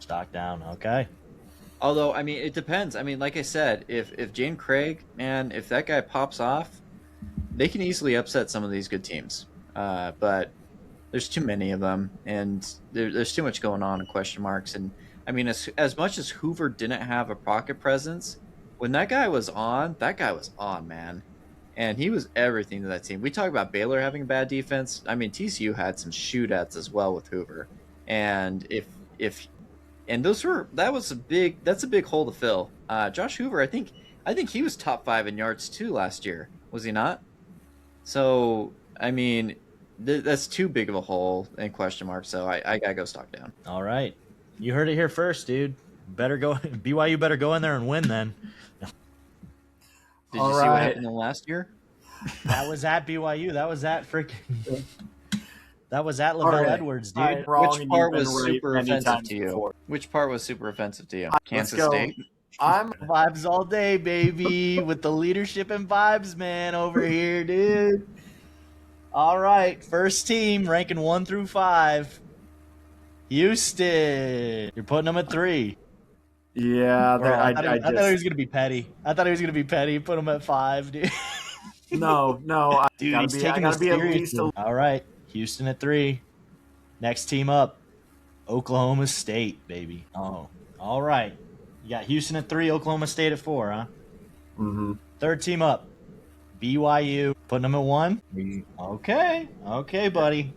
Stock down, okay. Although, I mean, it depends. I mean, like I said, if Jane Craig, man, if that guy pops off, they can easily upset some of these good teams. But there's too many of them, and there's too much going on in question marks. And, I mean, as much as Hoover didn't have a pocket presence, when that guy was on, man. And he was everything to that team. We talk about Baylor having a bad defense. I mean, TCU had some shootouts as well with Hoover. And that's a big hole to fill. Josh Hoover, I think he was top 5 in yards too last year. Was he not? So, I mean, that's too big of a hole and question mark. So I gotta go stock down. All right. You heard it here first, dude. Better go. BYU better go in there and win then. Did you see what happened last year? That was at BYU. That was at freaking. That was at Lavelle Edwards, dude. Which part was super offensive to you? Which part was super offensive to you? Kansas State? I'm vibes all day, baby, with the leadership and vibes, man, over here, dude. All right, first team, ranking 1 through 5. Houston. You're putting them at 3. Yeah, I thought he was going to be petty. Put him at 5, dude. No. Dude, he's taking this seriously. All right, Houston at 3. Next team up, Oklahoma State, baby. Oh, all right. You got Houston at 3, Oklahoma State at 4, huh? Mm-hmm. Third team up, BYU. Putting them at 1? Okay, buddy.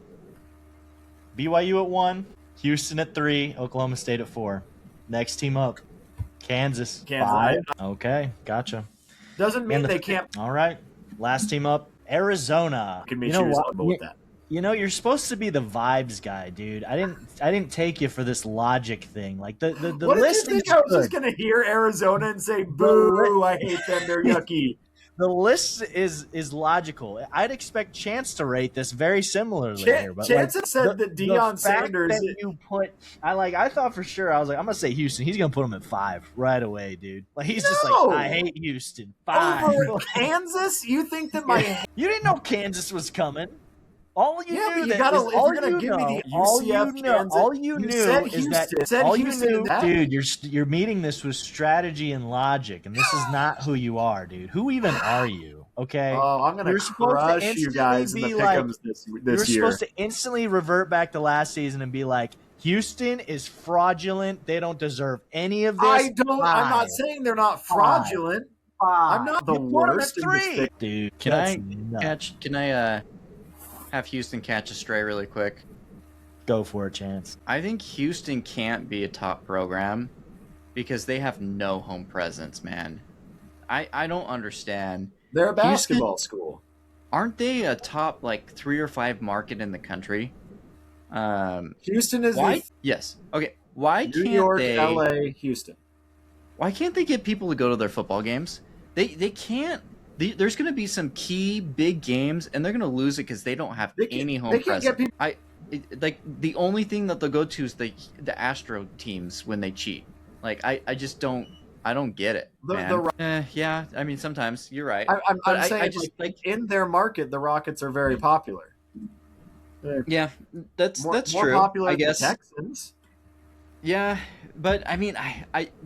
BYU at 1, Houston at 3, Oklahoma State at 4. Next team up, Kansas 5. Okay, gotcha. Doesn't mean they can't. All right, last team up, Arizona. You know what? With that. You know, you're supposed to be the vibes guy, dude. I didn't take you for this logic thing. Like the what list. Did you think I was just gonna hear Arizona and say, "Boo! I hate them. They're yucky." The list is logical. I'd expect Chance to rate this very similarly here. But Chance said that Deion Sanders. I thought for sure. I was like, I'm gonna say Houston. He's gonna put him at 5 right away, dude. Like he's just like, I hate Houston. 5 over Kansas. You think that you didn't know Kansas was coming. All you knew that is all you know, dude, you're meeting this with strategy and logic, and this is not who you are, dude. Who even are you? Okay. Oh, I'm gonna crush you guys in the pick'ems this year. You're supposed to instantly revert back to last season and be like, Houston is fraudulent. They don't deserve any of this. I'm not saying they're not fraudulent. I'm not the worst. 3, dude. Can I have Houston catch a stray really quick? Go for it, Chance. I think Houston can't be a top program because they have no home presence, man. I don't understand. They're a basketball school. Aren't they a top 3 or 5 market in the country? Houston is yes. Okay. Why New can't York, they LA, Houston. Why can't they get people to go to their football games? They can't. There's going to be some key big games, and they're going to lose it because they don't have any home presence. The only thing that they'll go to is the Astro teams when they cheat. I just don't. I don't get it. Yeah, I mean sometimes you're right. I'm saying in their market, the Rockets are very popular. Yeah, that's more true. Popular I guess than the Texans. Yeah, but I mean,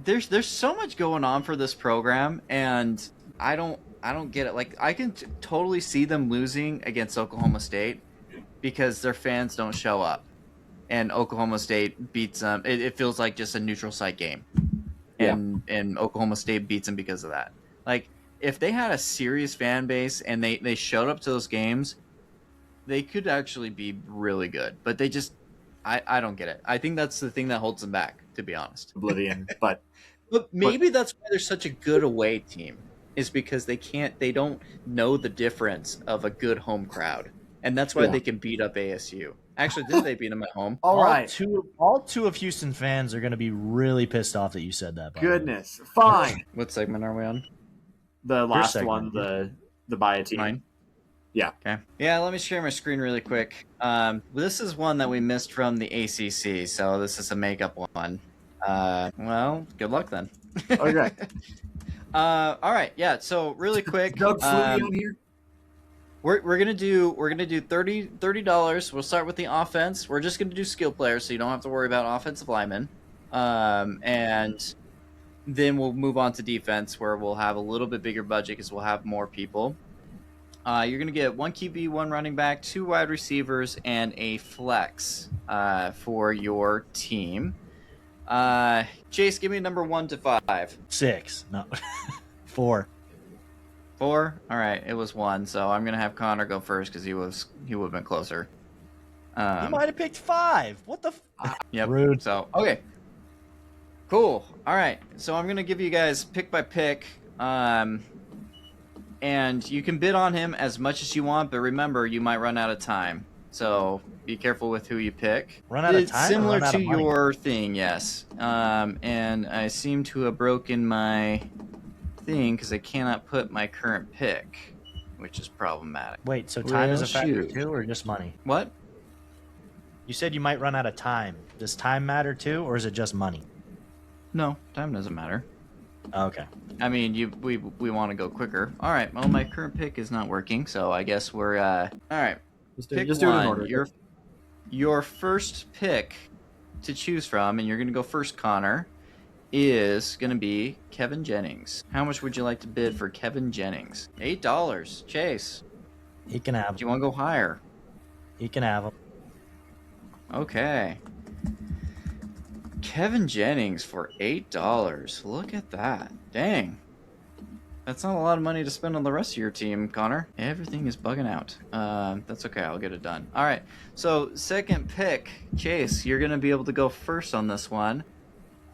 there's so much going on for this program, and I don't get it. I can totally see them losing against Oklahoma State because their fans don't show up, and Oklahoma State beats them. It feels like just a neutral site game, and Oklahoma State beats them because of that. If they had a serious fan base and they showed up to those games, they could actually be really good. But they just, I don't get it. I think that's the thing that holds them back, to be honest. Oblivion, but maybe that's why they're such a good away team. Is because they don't know the difference of a good home crowd, and that's why they can beat up ASU. Actually, didn't they beat them at home? All two of Houston fans are going to be really pissed off that you said that. Goodness, fine. What segment are we on? The last one, the buy a team. Mine. Yeah. Okay. Yeah. Let me share my screen really quick. This is one that we missed from the ACC, so this is a makeup one. Well, good luck then. Okay. All right, yeah. So really quick, Doug Flutie on here. We're gonna do $30. We'll start with the offense. We're just gonna do skill players, so you don't have to worry about offensive linemen. And then we'll move on to defense, where we'll have a little bit bigger budget because we'll have more people. You're gonna get 1 QB, 1 running back, 2 wide receivers, and a flex for your team. Chase, give me number 1 to 5. 6. No. 4. 4? All right, it was 1, so I'm gonna have Connor go first because he would have been closer. You might have picked 5. What the? Yep. Rude. So okay, cool. All right, so I'm gonna give you guys pick by pick, and you can bid on him as much as you want, but remember you might run out of time. So be careful with who you pick. Run out of It's time. similar Run out to of money? your thing, yes. And I seem to have broken my thing because I cannot put my current pick, which is problematic. Wait, so time is a factor shoot. too, or just money? What? You said you might run out of time. Does time matter too, or is it just money? No, time doesn't matter. Okay. I mean, we want to go quicker. All right. Well, my current pick is not working, so I guess we're all right. Just Pick do it in one. order. Your first pick to choose from, and you're gonna go first, Connor, is gonna be Kevin Jennings. How much would you like to bid for Kevin Jennings? $8. Chase, He can have do you him. want to go higher? He can have him. Okay. Kevin Jennings for $8. Look at that. Dang. That's not a lot of money to spend on the rest of your team, Connor. Everything is bugging out. That's okay. I'll get it done. All right. So, second pick, Chase, you're going to be able to go first on this one.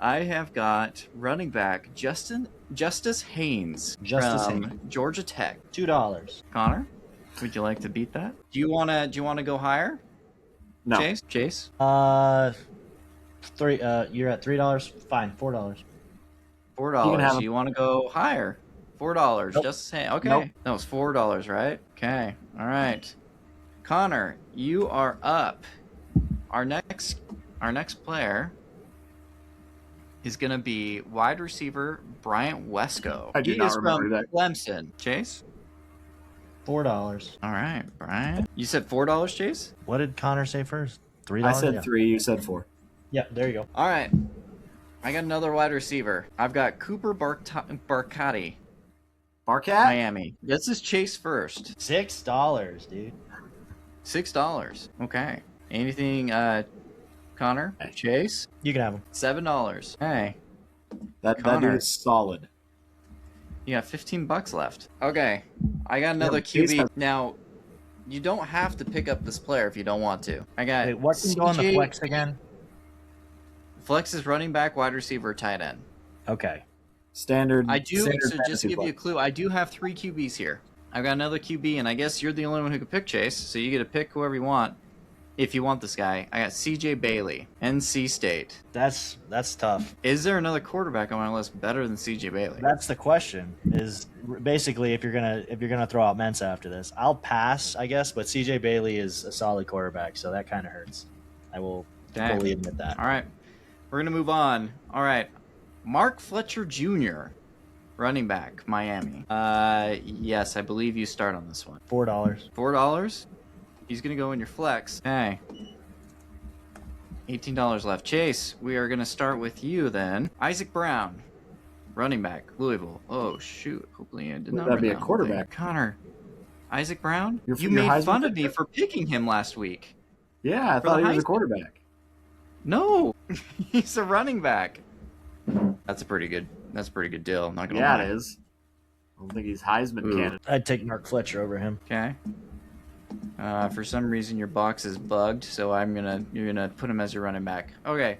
I have got running back Justice Haynes from Georgia Tech. $2. Connor, would you like to beat that? Do you want to go higher? No. Chase? Three. You're at $3. Fine, $4. $4. You want to go higher? $4. Nope. Just saying. Okay. Nope. That was $4, right? Okay. All right. Connor, you are up. Our next player is going to be wide receiver Bryant Wesco. I do He not is remember from that. Clemson. Chase? $4. All right, Brian. You said $4, Chase? What did Connor say first? $3. I said Yeah. 3. You said 4. Yeah, there you go. All right. I got another wide receiver. I've got Cooper Barcati, Barcat? Miami. This is Chase first. $6, dude. $6. Okay. Anything, Connor? Chase? You can have him. $7. Hey, That Connor. dude is solid. you got $15 left. Okay. I got another Chase QB. has- Now, you don't have to pick up this player if you don't want to. I got Wait, what can go on the CJ flex again? Flex is running back, wide receiver, tight end. Okay. Standard. I do, standard so just fantasy to give you a play. clue, I do have 3 QBs here. I've got another QB, and I guess you're the only one who could pick Chase, so you get to pick whoever you want if you want this guy. I got CJ Bailey, NC State. That's tough. Is there another quarterback on my list better than CJ Bailey? That's the question. Is basically if you're gonna throw out Mensa after this, I'll pass, I guess. But CJ Bailey is a solid quarterback, so that kind of hurts. I will Dang. fully admit that. All right, we're going to move on. All right, Mark Fletcher Jr., running back, Miami. Yes, I believe you start on this one. $4. $4? He's going to go in your flex. Okay. $18 left. Chase, we are going to start with you then. Isaac Brown, running back, Louisville. Oh, shoot. Hopefully I did not That'd be write a that quarterback. thing. Connor, Isaac Brown? Your You made Heisman fun of pick? me for picking him last week. Yeah, I For thought the he was a Heisman. quarterback. No, he's a running back. That's a pretty good deal. I'm not gonna Yeah, lie. it is. I don't think he's Heisman Ooh. candidate. I'd take Mark Fletcher over him. Okay. For some reason your box is bugged, so you're gonna put him as your running back. Okay.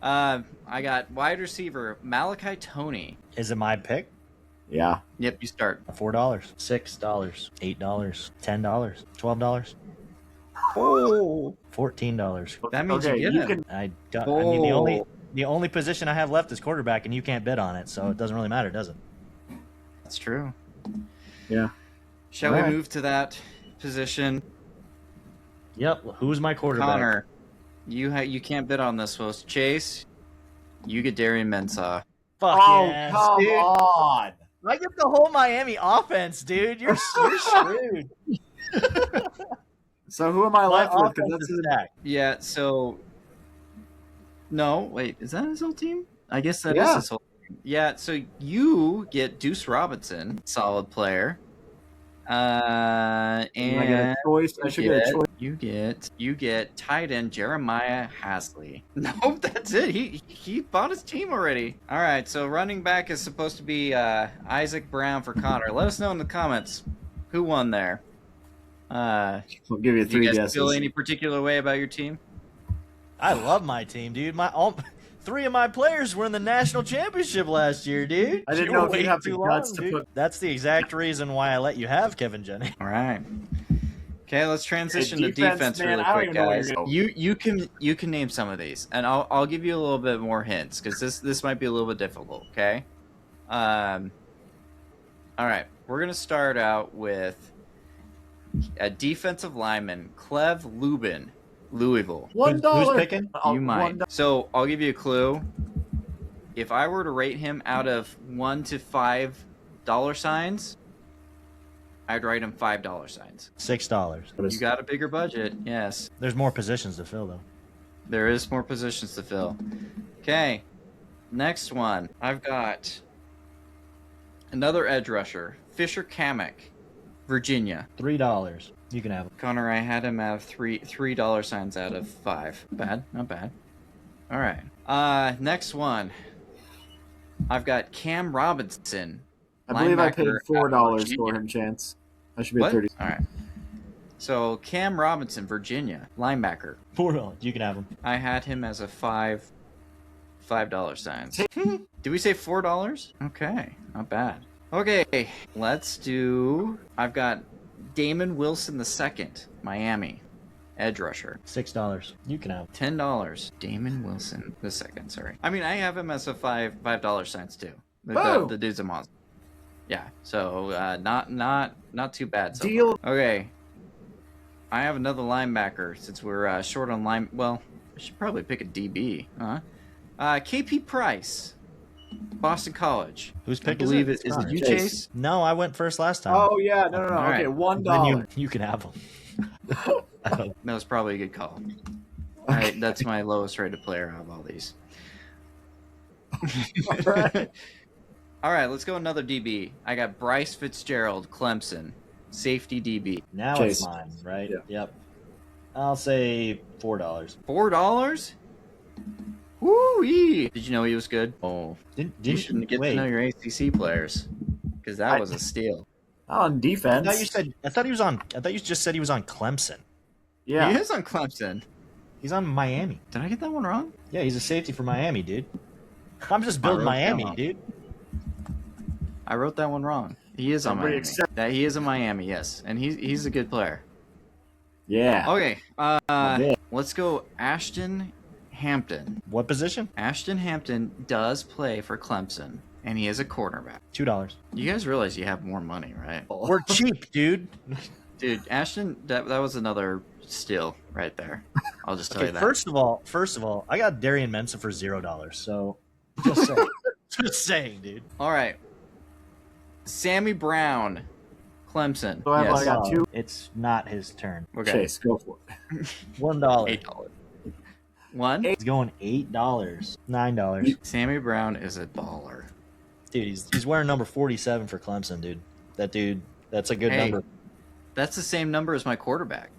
I got wide receiver Malachi Toney. Is it my pick? Yeah. Yep, you start. $4, $6, $8, $10, $12, Oh, $14. that means Okay, you get you him. can- I mean Oh. the only position I have left is quarterback, and you can't bid on it, so it doesn't really matter, does it? That's true. Yeah. Shall All we right. move to that position? Yep. Who's my quarterback? Connor, you can't bid on this one. Chase, you get Darian Mensah. Fuck Oh, yes, come dude. on. I get the whole Miami offense, dude. You're screwed. So who am I My left with? 'Cause offense that's is stacked. Yeah, so no, wait, is that his whole team? I guess that is Yeah. his whole team. Yeah, so you get Deuce Robinson, solid player. I get a And choice. I should get a choice. you get tight end Jeremiah Hasley. Nope, that's it. He bought his team already. All right, so running back is supposed to be Isaac Brown for Connor. Let us know in the comments who won there. I'll give you Do 3 you guys guesses. feel any particular way about your team? I love my team, dude. 3 of my players were in the national championship last year, dude. I didn't You know were if you'd way have the too guts long, to dude. put- That's the exact reason why I let you have Kevin Jennings. All right. Okay, let's transition to defense man, really I don't quick, even know where guys. you're going. You can name some of these, and I'll give you a little bit more hints because this might be a little bit difficult. Okay. All right, we're gonna start out with a defensive lineman, Clev Lubin, Louisville. $1. Who's picking? You might. So I'll give you a clue. If I were to rate him out of $1 to $5, I'd write him $5. $6. You got a bigger budget, yes. There's more positions to fill, though. There is more positions to fill. Okay, next one. I've got another edge rusher, Fisher Kamek, Virginia. $3. You can have it. Connor, I had him out of $3 out of 5. Bad, not bad. All right. Next one. I've got Cam Robinson. I believe I paid linebacker $4 out for of him, Chance. I should be What? at 30. All right. So Cam Robinson, Virginia, linebacker. $4. You can have him. I had him as a $5 signs. Did we say $4? Okay, not bad. Okay, let's do. I've got Damon Wilson II, Miami, edge rusher. $6. You can have $10. Damon Wilson II. Sorry. I mean, I have him as a $5 signs too. Whoa. The dude's a monster. Yeah. So not too bad. So Deal. far. Okay. I have another linebacker since we're short on line. Well, I should probably pick a DB, huh? KP Price, Boston College. Whose pick I believe is it? Is it you, Chase. Chase? No, I went first last time. Oh, yeah. No. All Okay, right. $1. Then you can have him. That was probably a good call. All right, that's my lowest rated player out of all these. All right. All right, let's go another DB. I got Bryce Fitzgerald, Clemson, safety DB. Now Chase. it's mine, right? Yeah. Yep. I'll say $4. $4? Woo-wee! Did you know he was good? Oh, Did you shouldn't get to know your ACC players because that was a steal. On defense. I thought you just said he was on Clemson. Yeah. He is on Clemson. He's on Miami. Did I get that one wrong? Yeah, he's a safety for Miami, dude. I'm just building wrote that Miami, wrong. dude. I wrote that one wrong. He is on Somebody Miami. That he is in Miami, yes, and he's a good player. Yeah. Okay, man. let's go Ashton Hampton. What position? Ashton Hampton does play for Clemson, and he is a cornerback. $2. You guys realize you have more money, right? We're cheap, dude. Dude, Ashton, that was another steal right there. I'll just tell Okay, you that. first of all, I got Darian Mensah for $0. So just saying, just saying, dude. All right. Sammy Brown, Clemson. So I Yes. got two. It's not his turn. Okay. Chase, go for it. $1. $8. One. He's going $8. $9. Sammy Brown is a baller. Dude, he's wearing number 47 for Clemson, dude. That's a good Hey. number. That's the same number as my quarterback.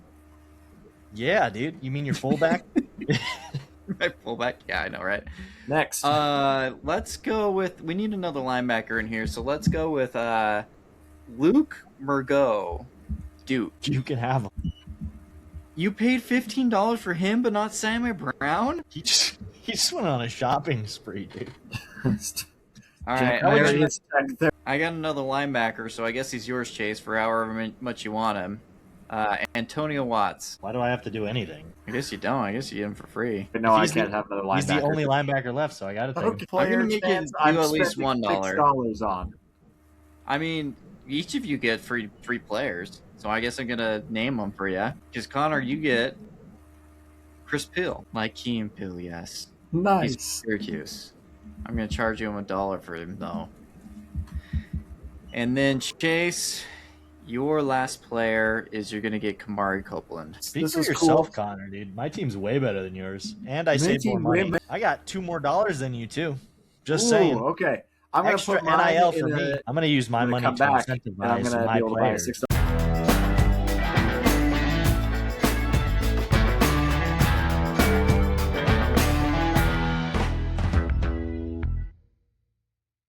Yeah, dude. You mean your fullback? My fullback? Yeah, I know, right? Next. Let's go with. We need another linebacker in here, so let's go with Luke Murgo, Duke. You can have him. You paid $15 for him, but not Sammy Brown? He just went on a shopping spree, dude. All right, How would you expect there? I got another linebacker, so I guess he's yours, Chase, for however much you want him. Antonio Watts. Why do I have to do anything? I guess you don't. I guess you get him for free. No, I He's can't have another linebacker. He's the only linebacker left, so I got to take Okay, him. I'm gonna make you Chance, do I'm at least spending $1. $6 on. I mean, each of you get free players, so I guess I'm gonna name them for you. Because Connor, you get Chris Pill, like Keem Pill, yes. He's Nice. Syracuse. I'm gonna charge you him $1 for him though. And then Chase, your last player is you're gonna get Kamari Copeland. Speak This for is yourself, cool. Connor, dude. My team's way better than yours, and I My saved more team way money. better. I got $2 more than you too. Just Ooh, saying. Okay. I'm gonna Extra put mine NIL in for me. I'm gonna use my I'm money gonna to come back, and I'm incentivize gonna my be able to buy a players. $6